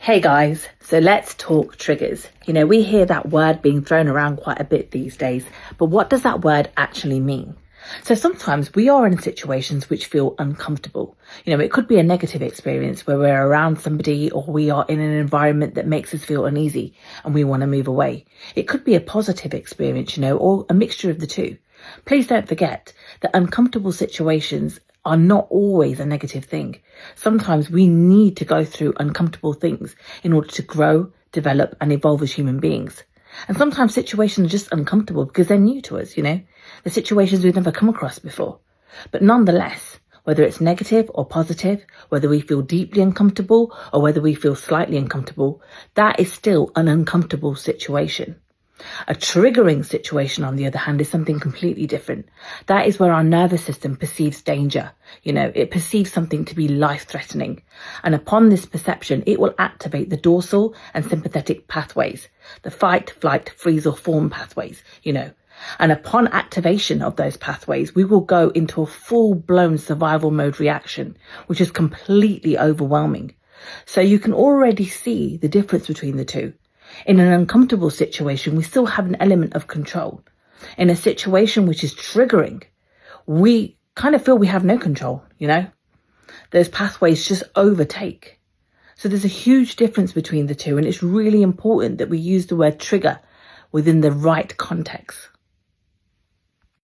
Hey guys, so let's talk triggers. We hear that word being thrown around quite a bit these days, but what does that word actually mean? So sometimes we are in situations which feel uncomfortable. It could be a negative experience where we're around somebody or we are in an environment that makes us feel uneasy and we want to move away. It could be a positive experience, or a mixture of the two. Please don't forget that uncomfortable situations are not always a negative thing. Sometimes we need to go through uncomfortable things in order to grow, develop and evolve as human beings. And sometimes situations are just uncomfortable because they're new to us, They're situations we've never come across before. But nonetheless, whether it's negative or positive, whether we feel deeply uncomfortable or whether we feel slightly uncomfortable, that is still an uncomfortable situation. A triggering situation, on the other hand, is something completely different. That is where our nervous system perceives danger. It perceives something to be life-threatening. And upon this perception, it will activate the dorsal and sympathetic pathways, the fight, flight, freeze or fawn pathways, And upon activation of those pathways, we will go into a full-blown survival mode reaction, which is completely overwhelming. So you can already see the difference between the two. In an uncomfortable situation, we still have an element of control. In a situation which is triggering, we kind of feel we have no control, Those pathways just overtake. So there's a huge difference between the two, and it's really important that we use the word trigger within the right context.